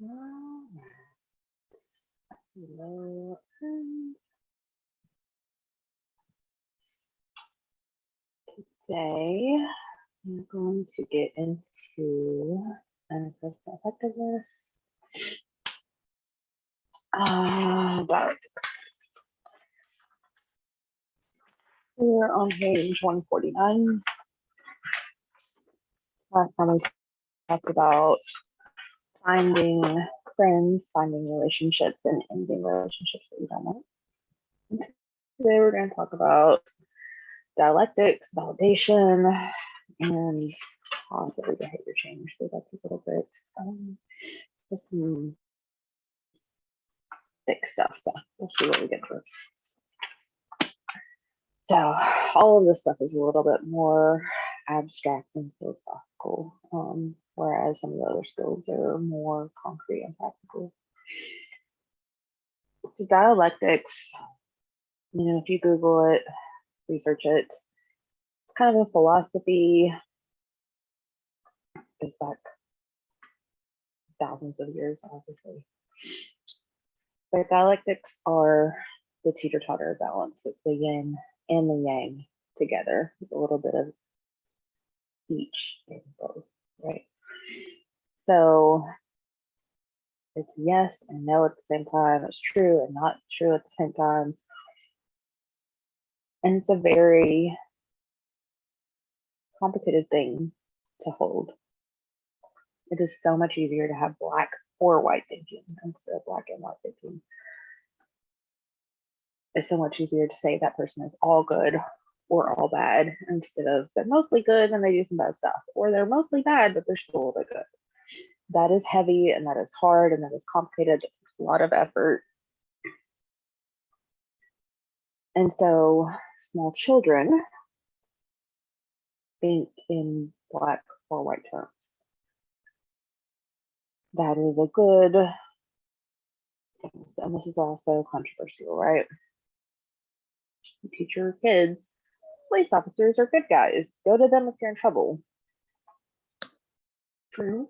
Hello. Today, I'm going to get into interpersonal effectiveness. We're on page 149. Last time we talked about finding friends, finding relationships, and ending relationships that you don't want. And today we're going to talk about dialectics, validation, and positive behavior change. So that's a little bit just some thick stuff. So we'll see what we get through. So all of this stuff is a little bit more abstract and philosophical, whereas some of the other skills are more concrete and practical. So dialectics, if you Google it, research it, it's kind of a philosophy. It's like thousands of years, obviously. But dialectics are the teeter-totter balance. It's the yin and the yang together, with a little bit of each in both, right? So it's yes and no at the same time. It's true and not true at the same time. And it's a very complicated thing to hold. It is so much easier to have black or white thinking instead of black and white thinking. It's so much easier to say that person is all good or all bad instead of they're mostly good and they do some bad stuff, or they're mostly bad but they're still a little bit good. That is heavy and that is hard and that is complicated. It takes a lot of effort. And so small children think in black or white terms. That is a good thing. And this is also controversial, right? You teach your kids, police officers are good guys. Go to them if you're in trouble. True,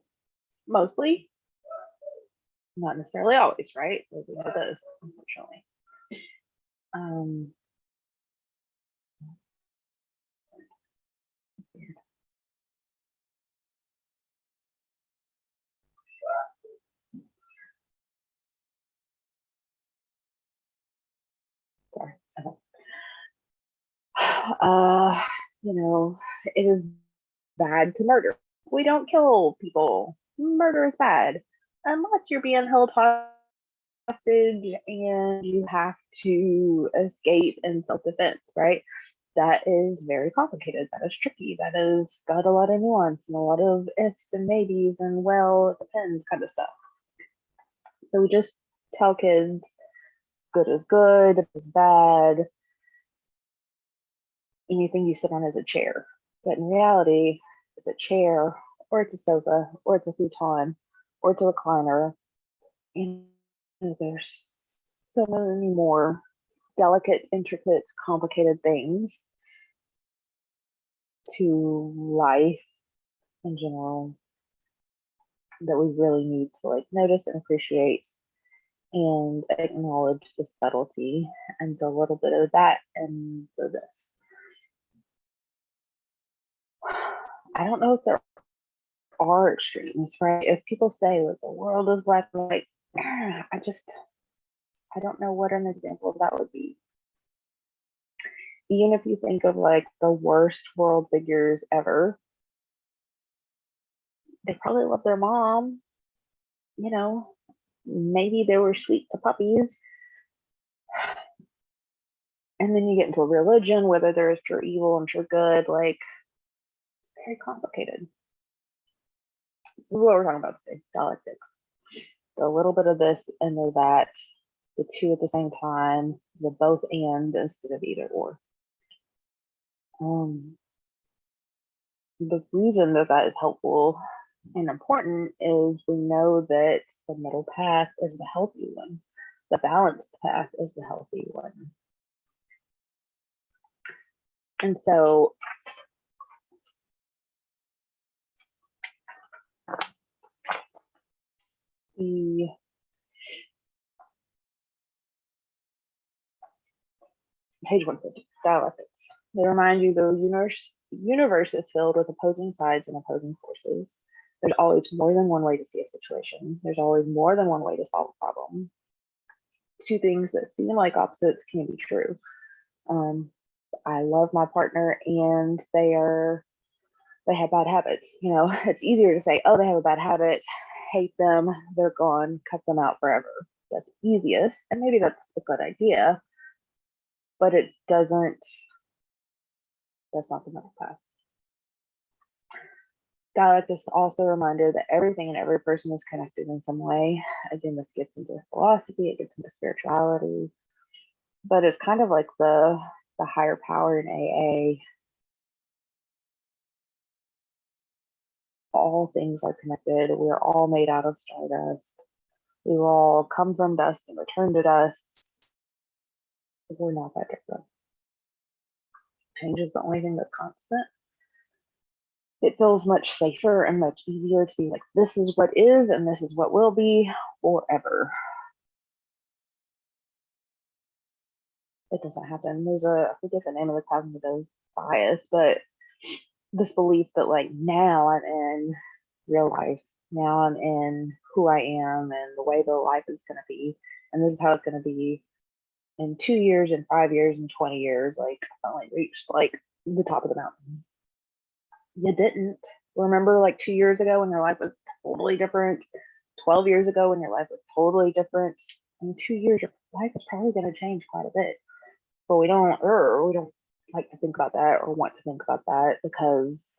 mostly. Not necessarily always, right? We know this, unfortunately. It is bad to murder. We don't kill people. Murder is bad unless you're being held hostage and you have to escape in self-defense, right? That is very complicated. That is tricky. That is got a lot of nuance and a lot of ifs and maybes and well, it depends kind of stuff. So we just tell kids good is good, is bad. Anything you sit on is a chair. But in reality, it's a chair, or it's a sofa, or it's a futon, or it's a recliner. And there's so many more delicate, intricate, complicated things to life in general that we really need to notice and appreciate and acknowledge the subtlety and a little bit of that and this. I don't know if there are extremes, right? If people say the world is black and white, I don't know what an example of that would be. Even if you think of the worst world figures ever, they probably love their mom, maybe they were sweet to puppies. And then you get into religion, whether there is pure evil and pure good, it's very complicated. This is what we're talking about today, dialectics. A little bit of this and the that, the two at the same time, the both and instead of either or. The reason that is helpful and important is we know that the middle path is the healthy one. The balanced path is the healthy one. And so The page 150, dialectics. They remind you the universe is filled with opposing sides and opposing forces. There's always more than one way to see a situation. There's always more than one way to solve a problem. Two things that seem like opposites can be true. I love my partner and they have bad habits. You know, it's easier to say, oh, they have a bad habit, hate them, they're gone, cut them out forever. That's easiest, and maybe that's a good idea, but that's not the middle path. Dialectics is also a reminder that everything and every person is connected in some way. Again, this gets into philosophy, it gets into spirituality, but it's kind of like the higher power in AA. All things are connected. We're all made out of stardust. We will all come from dust and return to dust. We're not that different. Change is the only thing that's constant. It feels much safer and much easier to be like, this is what is and this is what will be forever. It doesn't happen. There's I forget the name of the cognitive bias, but this belief that like now I'm in real life, now I'm in who I am and the way the life is going to be, and this is how it's going to be in 2 years and 5 years and 20 years. Like I finally reached like the top of the mountain. You didn't. Remember like 2 years ago when your life was totally different, 12 years ago when your life was totally different. In 2 years your life is probably going to change quite a bit, but we don't like to think about that or want to think about that because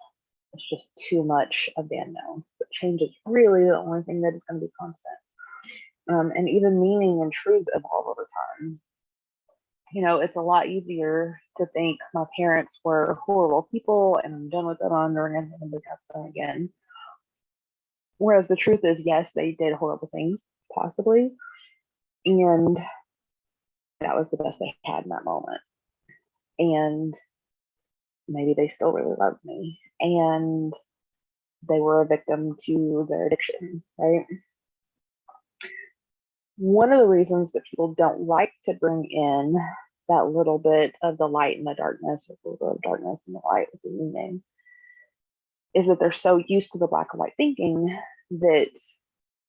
it's just too much of the unknown. But change is really the only thing that is going to be constant. And even meaning and truth evolve over time. You know, it's a lot easier to think my parents were horrible people and I'm done with them, I'm never going to have them again. Whereas the truth is, yes, they did horrible things, possibly, and that was the best they had in that moment. And maybe they still really loved me, and they were a victim to their addiction, right? One of the reasons that people don't like to bring in that little bit of the light and the darkness, or the little bit of darkness and the light with the meaning, is that they're so used to the black and white thinking that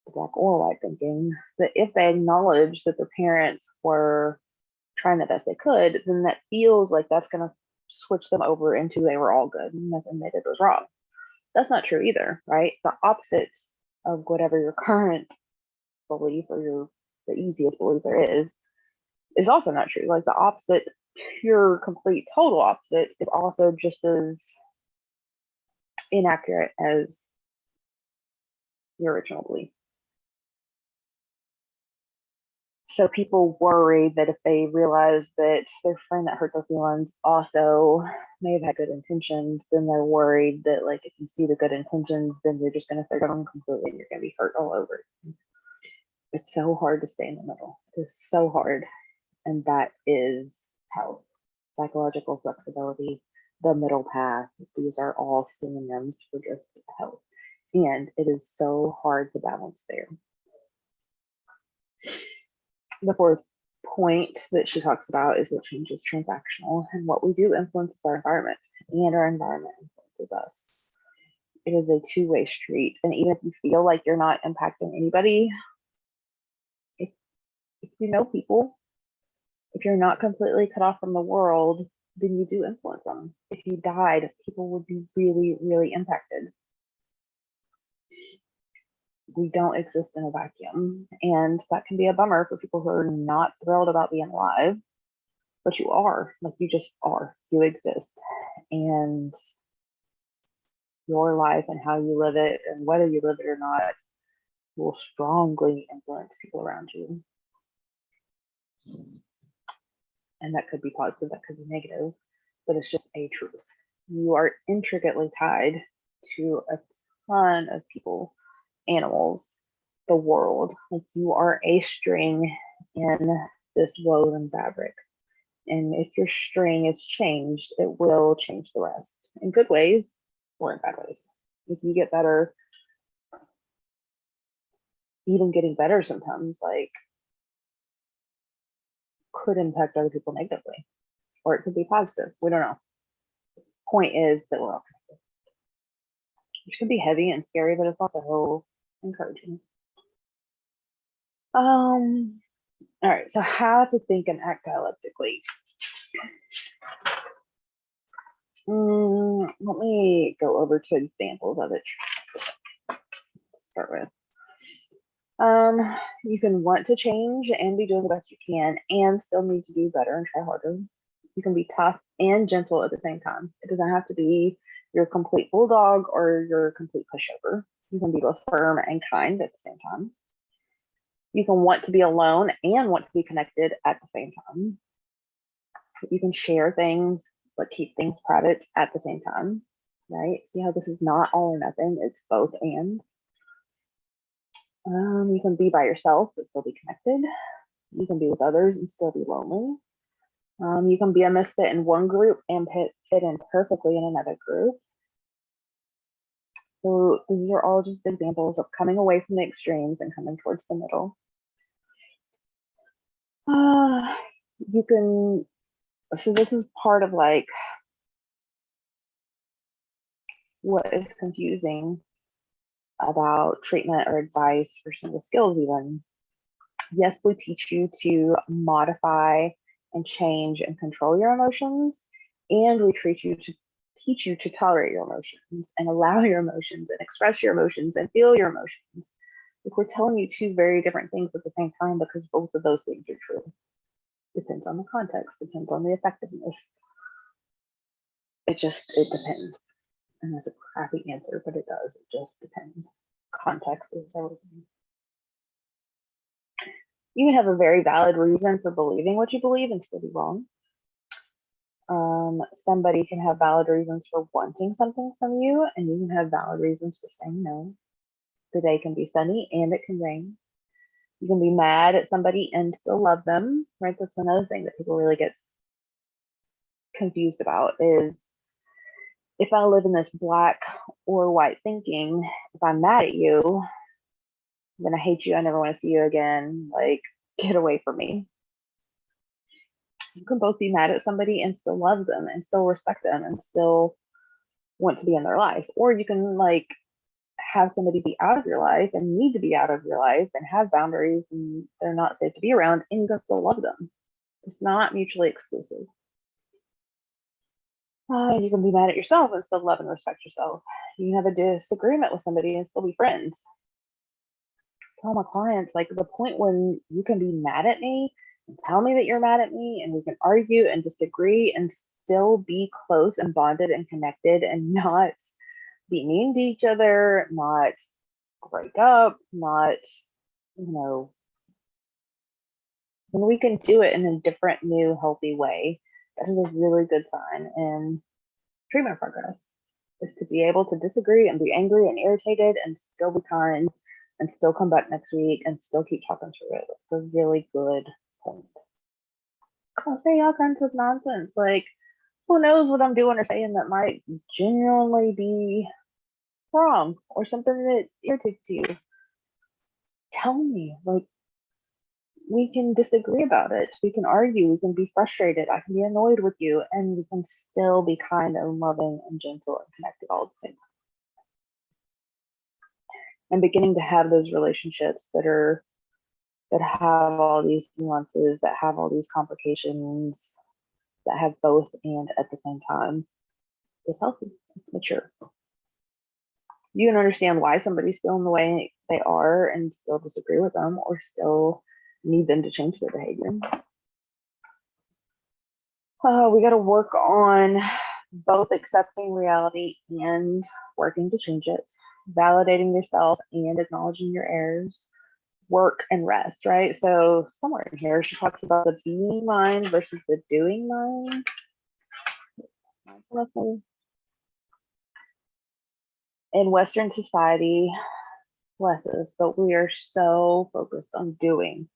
the black or white thinking that if they acknowledge that their parents were trying the best they could, then that feels like that's going to switch them over into they were all good and nothing they did was wrong. That's not true either, right? The opposite of whatever your current belief or the easiest belief there is also not true. Like the opposite, pure, complete, total opposite is also just as inaccurate as your original belief. So people worry that if they realize that their friend that hurt their feelings also may have had good intentions, then they're worried that like if you see the good intentions, then you're just going to forget them completely and you're going to be hurt all over. It's so hard to stay in the middle. It's so hard. And that is health, psychological flexibility, the middle path. These are all synonyms for just health. And it is so hard to balance there. The fourth point that she talks about is that change is transactional, and what we do influences our environment, and our environment influences us. It is a two-way street, and even if you feel like you're not impacting anybody, if you know people, if you're not completely cut off from the world, then you do influence them. If you died, people would be really, really impacted. We don't exist in a vacuum, and that can be a bummer for people who are not thrilled about being alive, but you are, like you just are, you exist, and your life and how you live it and whether you live it or not will strongly influence people around you. And that could be positive, that could be negative, but it's just a truth. You are intricately tied to a ton of people, animals, the world. Like you are a string in this woven fabric. And if your string is changed, it will change the rest in good ways or in bad ways. If you get better, even getting better sometimes, like, could impact other people negatively, or it could be positive. We don't know. Point is that we're all connected, which can be heavy and scary, but it's also encouraging. All right, so how to think and act dialectically. Let me go over to examples of it to start with. You can want to change and be doing the best you can and still need to do better and try harder. You can be tough and gentle at the same time. It doesn't have to be your complete bulldog or your complete pushover. You can be both firm and kind at the same time. You can want to be alone and want to be connected at the same time. You can share things, but keep things private at the same time, right? See how this is not all or nothing, it's both and. You can be by yourself, but still be connected. You can be with others and still be lonely. You can be a misfit in one group and fit in perfectly in another group. So these are all just examples of coming away from the extremes and coming towards the middle. You can, so this is part of like what is confusing about treatment or advice or some of the skills even. Yes, we teach you to modify and change and control your emotions, and we teach you to tolerate your emotions and allow your emotions and express your emotions and feel your emotions. Like, we're telling you two very different things at the same time because both of those things are true. Depends on the context, depends on the effectiveness. It depends. And that's a crappy answer, but it does. It just depends. Context is everything. You can have a very valid reason for believing what you believe and still be wrong. Somebody can have valid reasons for wanting something from you, and you can have valid reasons for saying no. The day can be sunny and it can rain. You can be mad at somebody and still love them, right? That's another thing that people really get confused about is, if I live in this black or white thinking, if I'm mad at you, then I hate you, I never want to see you again, like, get away from me. You can both be mad at somebody and still love them and still respect them and still want to be in their life. Or you can like have somebody be out of your life and need to be out of your life and have boundaries and they're not safe to be around, and you can still love them. It's not mutually exclusive. You can be mad at yourself and still love and respect yourself. You can have a disagreement with somebody and still be friends. I tell my clients, like, the point when you can be mad at me and tell me that you're mad at me and we can argue and disagree and still be close and bonded and connected and not be mean to each other, not break up, not, you know, when we can do it in a different, new, healthy way, that is a really good sign in treatment progress, is to be able to disagree and be angry and irritated and still be kind and still come back next week and still keep talking through it. It's a really good point. I'll say all kinds of nonsense, like, who knows what I'm doing or saying that might genuinely be wrong or something that irritates you. Tell me, like, we can disagree about it, we can argue, we can be frustrated, I can be annoyed with you, and we can still be kind and loving and gentle and connected all the same. And beginning to have those relationships that have all these nuances, that have all these complications, that have both and at the same time, is healthy. It's mature. You can understand why somebody's feeling the way they are and still disagree with them or still need them to change their behavior. We got to work on both accepting reality and working to change it, validating yourself and acknowledging your errors, work and rest, right? So somewhere in here, she talks about the being mind versus the doing mind. In Western society, bless us, but we are so focused on doing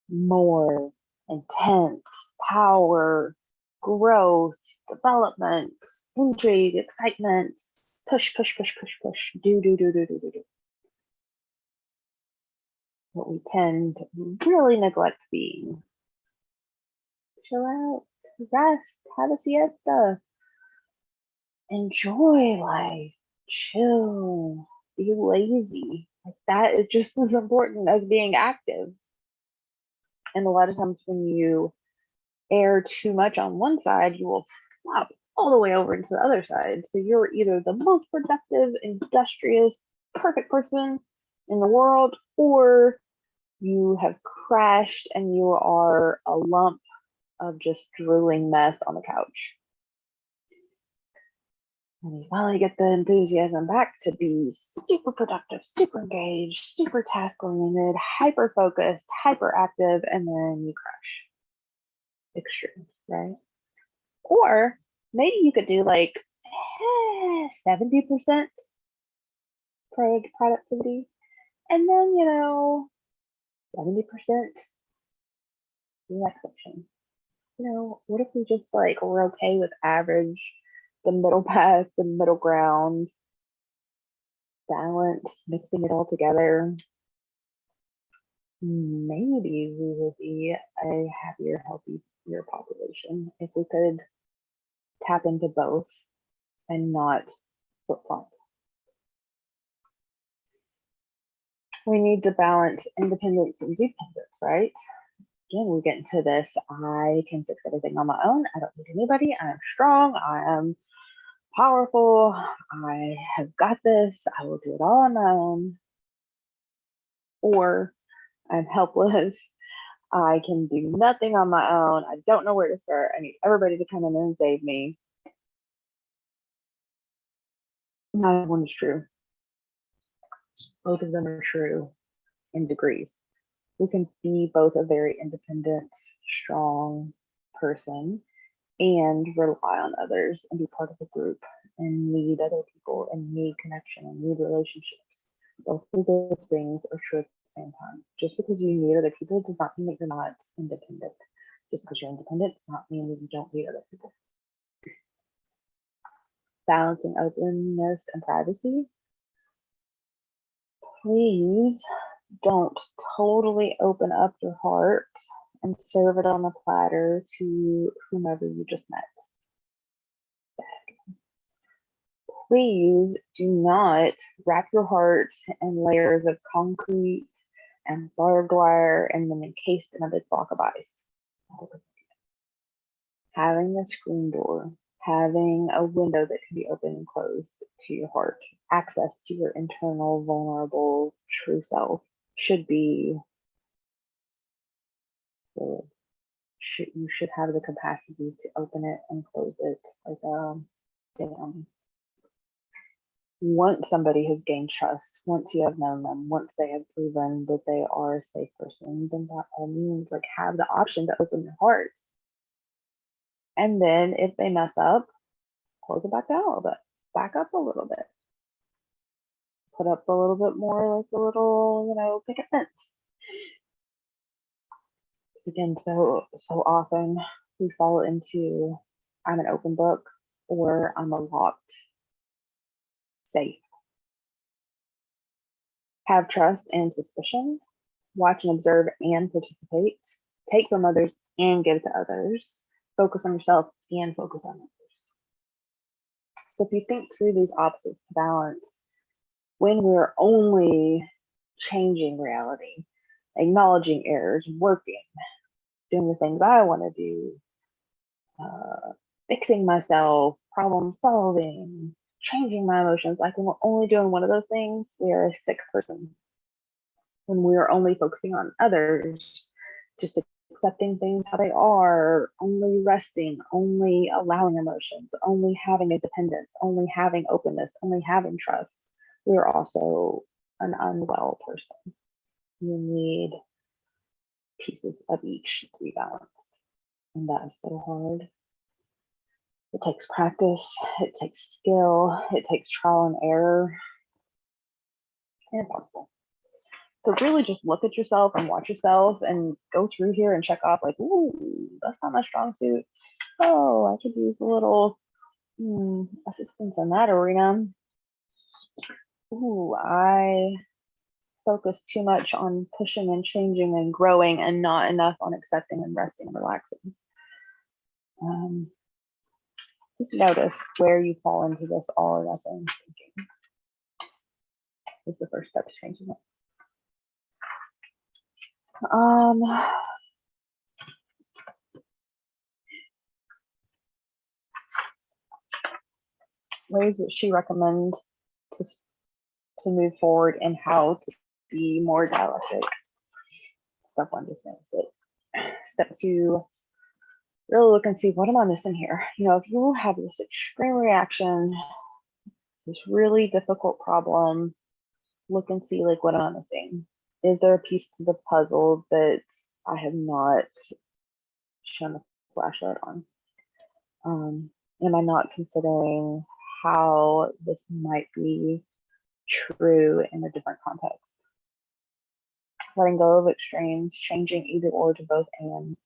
more, intense, power, growth, development, intrigue, excitement, push, push, push, push, push, do. what we tend to really neglect being. Chill out, rest, have a siesta, enjoy life, chill, be lazy. Like that is just as important as being active. And a lot of times when you err too much on one side, you will flop all the way over into the other side. So you're either the most productive, industrious, perfect person in the world, or you have crashed and you are a lump of just drooling mess on the couch. And you finally get the enthusiasm back to be super productive, super engaged, super task oriented, hyper focused, hyper active, and then you crash. Extremes, right? Or maybe you could do like 70% productivity, and then 70% relaxation. What if we just like we're okay with average, the middle path, the middle ground, balance, mixing it all together? Maybe we will be a happier, healthier population if we could tap into both and not flip-flop. We need to balance independence and dependence, right? Again, we get into this, I can fix everything on my own. I don't need anybody. I am strong. I am powerful. I have got this. I will do it all on my own. Or I'm helpless. I can do nothing on my own. I don't know where to start. I need everybody to come in and save me. Neither one is true. Both of them are true in degrees. We can be both a very independent, strong person and rely on others and be part of a group and need other people and need connection and need relationships. Both of those things are true at the same time. Just because you need other people does not mean that you're not independent. Just because you're independent does not mean that you don't need other people. Balancing openness and privacy. Please don't totally open up your heart and serve it on a platter to whomever you just met. Please do not wrap your heart in layers of concrete and barbed wire and then encased in a big block of ice. Having a screen door, having a window that can be open and closed to your heart, access to your internal, vulnerable, true self should be good. You should have the capacity to open it and close it like once somebody has gained trust, once you have known them, once they have proven that they are a safe person, then that all means like have the option to open your heart. And then if they mess up, close it back down a little bit, back up a little bit, put up a little bit more like a little, picket fence. Again, so often we fall into I'm an open book or I'm a locked safe. Have trust and suspicion. Watch and observe and participate. Take from others and give to others. Focus on yourself and focus on others. So if you think through these opposites to balance, when we're only changing reality, acknowledging errors, working, doing the things I want to do, fixing myself, problem solving, changing my emotions, like when we're only doing one of those things, we are a sick person. When we are only focusing on others, just accepting things how they are, only resting, only allowing emotions, only having independence, only having openness, only having trust, we're also an unwell person. You need pieces of each to be balanced. And that is so hard. It takes practice, it takes skill, it takes trial and error. And possible. So really just look at yourself and watch yourself and go through here and check off like, ooh, that's not my strong suit. Oh, I could use a little assistance in that arena. Ooh, I focus too much on pushing and changing and growing and not enough on accepting and resting and relaxing. Just notice where you fall into this all or nothing thinking. Is the first step to changing it. Ways that she recommends to move forward and how to be more dialectic. Step one, just notice it. Step two, really look and see, what am I missing here? You know, if you have this extreme reaction, this really difficult problem, look and see, like, what am I missing? Is there a piece to the puzzle that I have not shown a flashlight on? Am I not considering how this might be true in a different context? Letting go of extremes, changing either or to both and.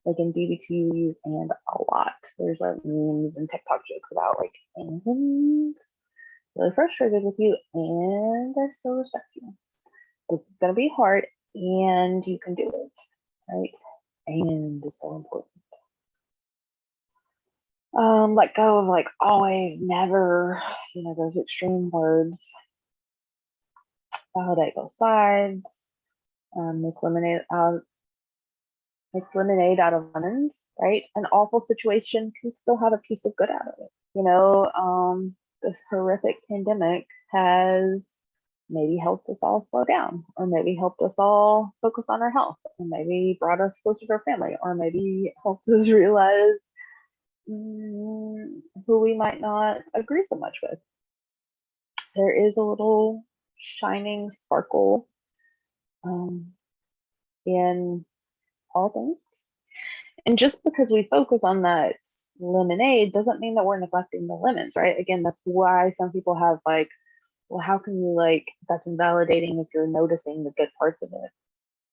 Like in DBT, you use and a lot. There's like memes and TikTok jokes about like, and really frustrated with you, and I still respect you. It's gonna be hard, and you can do it, right? And is so important. Let go of like always, never, you know, those extreme words. Validate both sides. Make lemonade out of lemons, right? An awful situation can still have a piece of good out of it. You know, this horrific pandemic has maybe helped us all slow down, or maybe helped us all focus on our health, or maybe brought us closer to our family, or maybe helped us realize who we might not agree so much with. There is a little shining sparkle in all things. And just because we focus on that lemonade doesn't mean that we're neglecting the lemons, right? Again, that's why some people have like, well, how can you like, that's invalidating if you're noticing the good parts of it.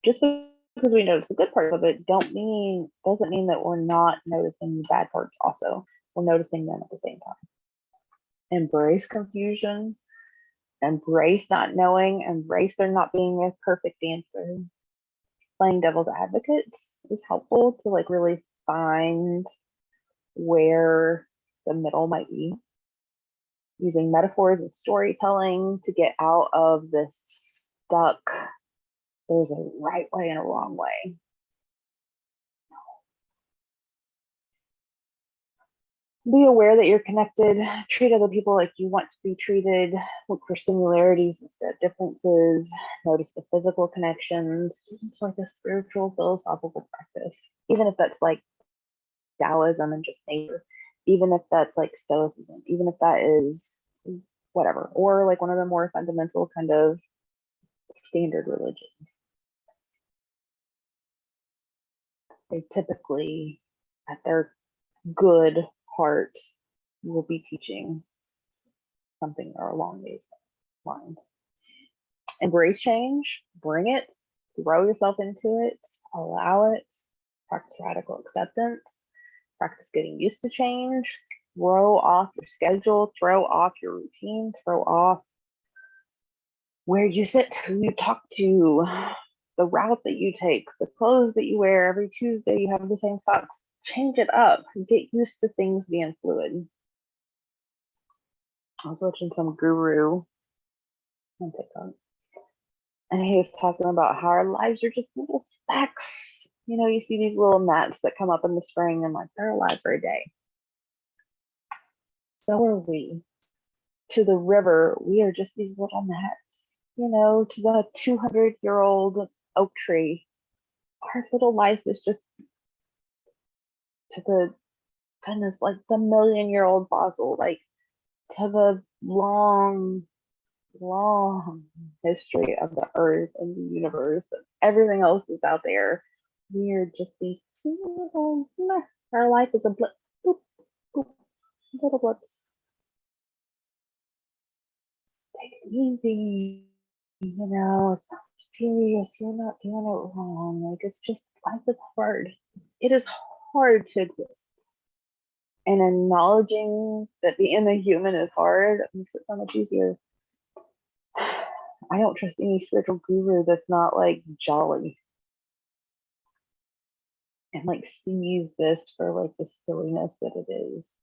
Just because we notice the good parts of it doesn't mean that we're not noticing the bad parts also. We're noticing them at the same time. Embrace confusion, embrace not knowing, embrace there not being a perfect answer. Playing devil's advocates is helpful to like really find where the middle might be. Using metaphors and storytelling to get out of this stuck, there's a right way and a wrong way. Be aware that you're connected. Treat other people like you want to be treated. Look for similarities instead of differences. Notice the physical connections. It's like a spiritual, philosophical practice. Even if that's like Taoism and just nature. Even if that's like Stoicism. Even if that is whatever. Or like one of the more fundamental kind of standard religions. They typically, at their good heart, will be teaching something or along these lines. Embrace change, bring it, throw yourself into it, allow it, practice radical acceptance, practice getting used to change, throw off your schedule, throw off your routine, throw off where you sit, who you talk to, the route that you take, the clothes that you wear. Every Tuesday you have the same socks. Change it up. Get used to things being fluid. I was watching some guru on TikTok, and he was talking about how our lives are just little specks. You know, you see these little gnats that come up in the spring and like they're alive for a day. So are we. To the river, we are just these little gnats. You know, to the 200-year-old oak tree, our little life is just, to the goodness, like the million-year-old fossil, like to the long history of the earth and the universe and everything else that's out there. We're just these two little, our life is a blip, boop, boop, little blips. Take it easy, you know, it's not serious, you're not doing it wrong. Like, it's just, life is hard. It is hard to exist. And acknowledging that being a human is hard makes it so much easier. I don't trust any spiritual guru that's not like jolly and like sees this for like the silliness that it is.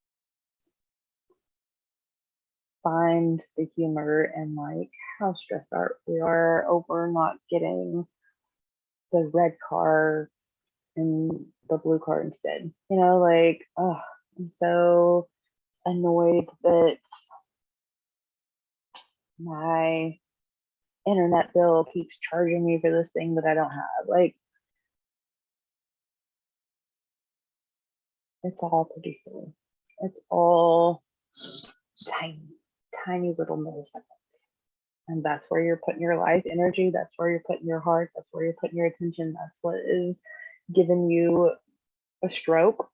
Find the humor and like how stressed out we are over not getting the red car and the blue car instead. You know, like, oh, I'm so annoyed that my internet bill keeps charging me for this thing that I don't have. Like, it's all pretty silly. It's all tiny, tiny little milliseconds. And that's where you're putting your life energy. That's where you're putting your heart. That's where you're putting your attention. That's what is giving you a stroke.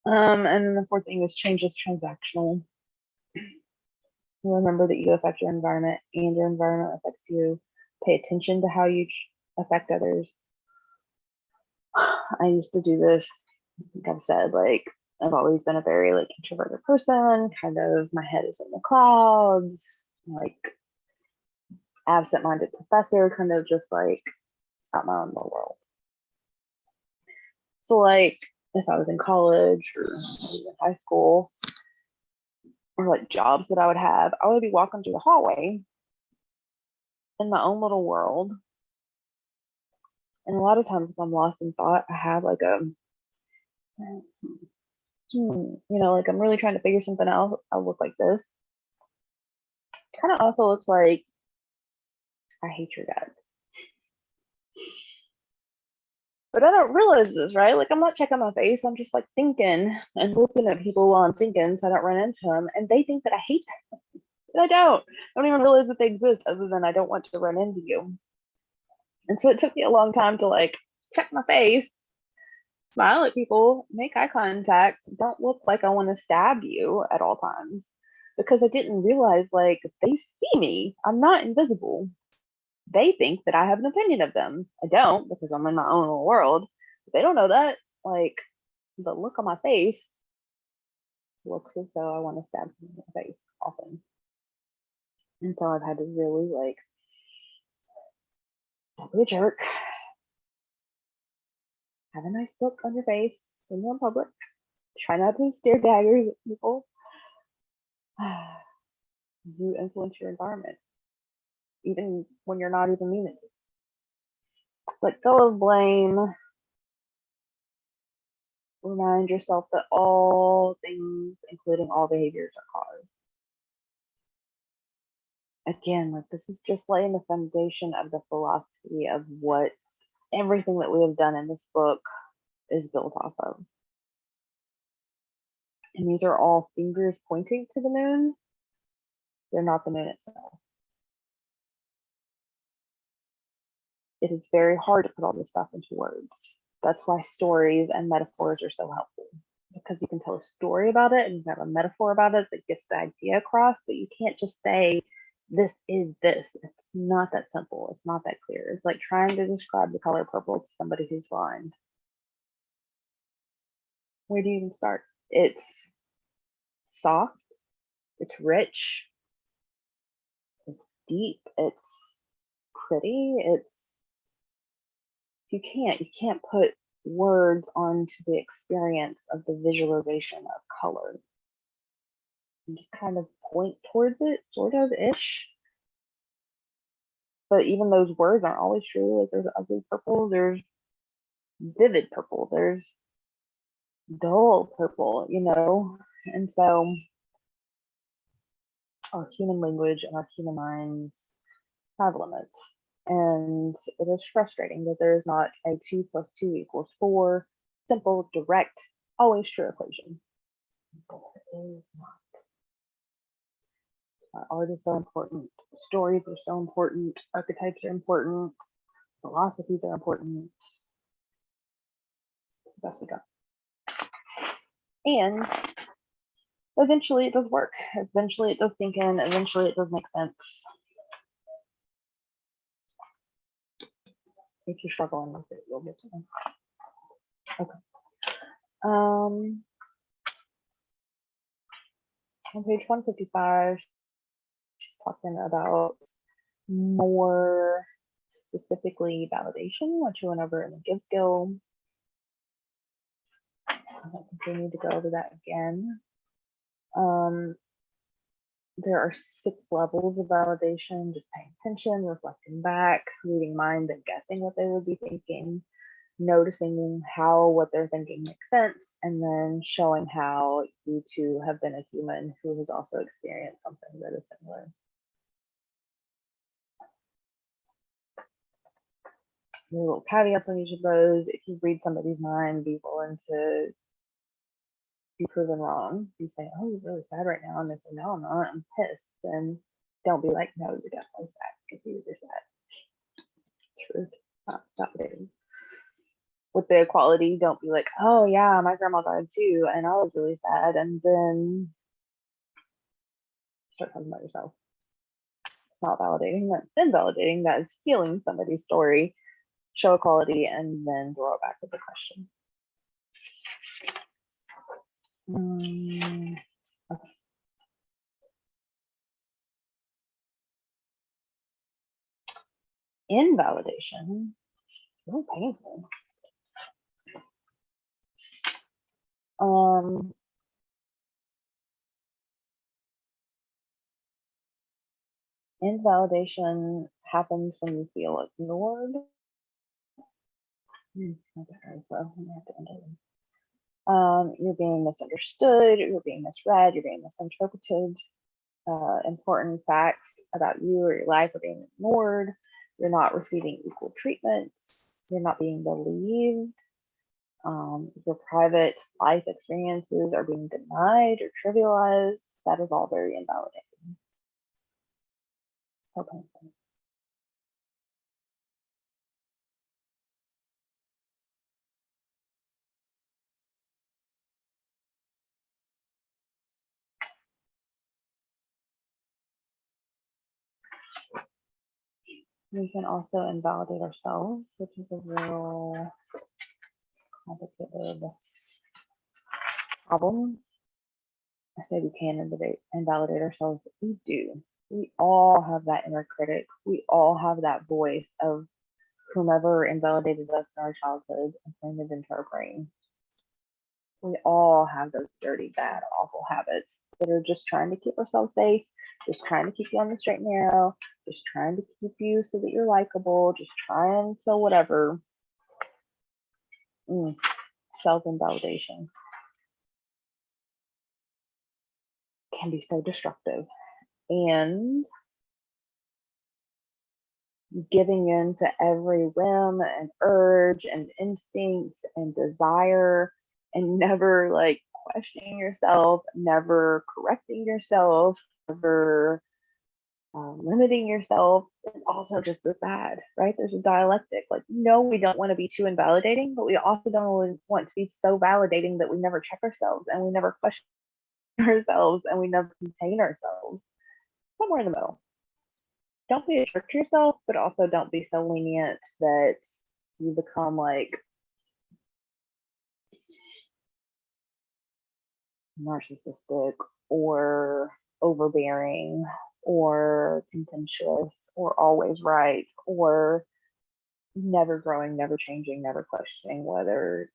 And then the fourth thing is change is transactional. Remember that you affect your environment and your environment affects you. Pay attention to how you affect others. I used to do this, like I've said, like I've always been a very like introverted person, kind of my head is in the clouds, like absent-minded professor, kind of just like out my own little world. So like if I was in college or in high school or like jobs that I would be walking through the hallway in my own little world. And a lot of times if I'm lost in thought, I have like a, you know, like I'm really trying to figure something out. I'll look like this. Kind of also looks like I hate your guts. But I don't realize this, right? Like I'm not checking my face. I'm just like thinking and looking at people while I'm thinking so I don't run into them. And they think that I hate them. And I don't even realize that they exist other than I don't want to run into you. And so it took me a long time to like check my face, smile at people, make eye contact, don't look like I want to stab you at all times. Because I didn't realize like they see me. I'm not invisible. They think that I have an opinion of them. I don't because I'm in my own little world. But they don't know that. Like the look on my face looks as though I want to stab them in the face often. And so I've had to really like, don't be a jerk. Have a nice look on your face when you're in public. Try not to stare daggers at people. You influence your environment, even when you're not even meaning to. Let go of blame. Remind yourself that all things, including all behaviors, are caused. Again, like this is just laying the foundation of the philosophy of what everything that we have done in this book is built off of. And these are all fingers pointing to the moon. They're not the moon itself. It is very hard to put all this stuff into words. That's why stories and metaphors are so helpful, because you can tell a story about it and you have a metaphor about it that gets the idea across, but you can't just say, this is this. It's not that simple. It's not that clear. It's like trying to describe the color purple to somebody who's blind. Where do you even start? It's soft, it's rich, it's deep, it's pretty, you can't put words onto the experience of the visualization of color. You just kind of point towards it, sort of ish. But even those words aren't always true. Like there's ugly purple, there's vivid purple, there's dull purple, you know? And so our human language and our human minds have limits. And it is frustrating that there is not a 2 + 2 = 4 simple, direct, always true equation. But it is not. Art is so important. Stories are so important. Archetypes are important. Philosophies are important. It's the best we got. And eventually it does work. Eventually it does sink in. Eventually it does make sense. If you're struggling with it, you'll get to them. Okay. On page 155, talking about more specifically validation, which we went over in the give skill. I don't think we need to go over that again. There are 6 levels of validation, just paying attention, reflecting back, reading mind, and guessing what they would be thinking, noticing how what they're thinking makes sense, and then showing how you too have been a human who has also experienced something that is similar. There are little caveats on each of those. If you read somebody's mind, be willing to be proven wrong. You say, oh, you're really sad right now, and they say, no, I'm not, I'm pissed. Then don't be like, no, you're definitely sad because you're sad. Truth, not validating. With the equality, don't be like, oh yeah, my grandma died too, and I was really sad, and then start talking about yourself. It's not validating, that's invalidating, that is stealing somebody's story. Show equality, and then throw it back with the question. Okay. Invalidation, really painful. Invalidation happens when you feel ignored. You're being misunderstood, you're being misread, you're being misinterpreted. Important facts about you or your life are being ignored. You're not receiving equal treatment. You're not being believed. Your private life experiences are being denied or trivialized. That is all very invalidating. So painful. We can also invalidate ourselves, which is a real complicated problem. I say we can invalidate ourselves. We do. We all have that inner critic. We all have that voice of whomever invalidated us in our childhood and planted into our brain. We all have those dirty, bad, awful habits that are just trying to keep ourselves safe, just trying to keep you on the straight and narrow, just trying to keep you so that you're likable, just trying so whatever. Self-invalidation can be so destructive. And giving in to every whim and urge and instincts and desire and never like questioning yourself, never correcting yourself, never limiting yourself is also just as bad, right? There's a dialectic. Like, no, we don't want to be too invalidating, but we also don't want to be so validating that we never check ourselves and we never question ourselves and we never contain ourselves. Somewhere in the middle. Don't be a jerk to yourself, but also don't be so lenient that you become like narcissistic or overbearing or contemptuous or always right or never growing, never changing, never questioning whether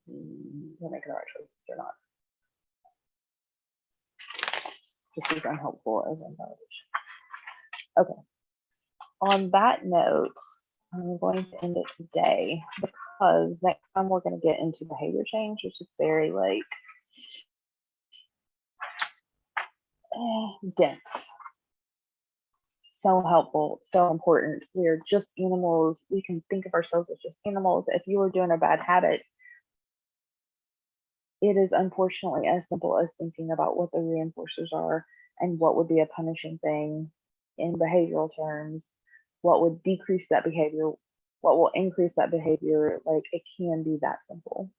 you're making the right choices or not. This is unhelpful as invalidation. Okay. On that note, I'm going to end it today because next time we're going to get into behavior change, which is very like dense. So helpful, so important. We're just animals. We can think of ourselves as just animals. If you are doing a bad habit, it is unfortunately as simple as thinking about what the reinforcers are and what would be a punishing thing in behavioral terms, what would decrease that behavior, what will increase that behavior. Like, it can be that simple.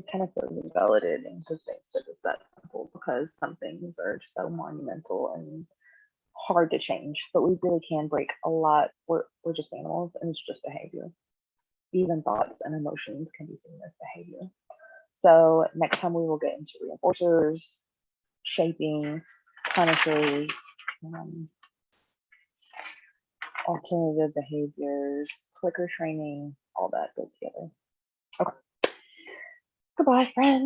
It kind of feels invalidating to think that it's that simple because some things are so monumental and hard to change, but we really can break a lot. We're just animals and it's just behavior. Even thoughts and emotions can be seen as behavior. So next time we will get into reinforcers, shaping, punishers, alternative behaviors, clicker training, all that goes together. Okay. Goodbye, friends.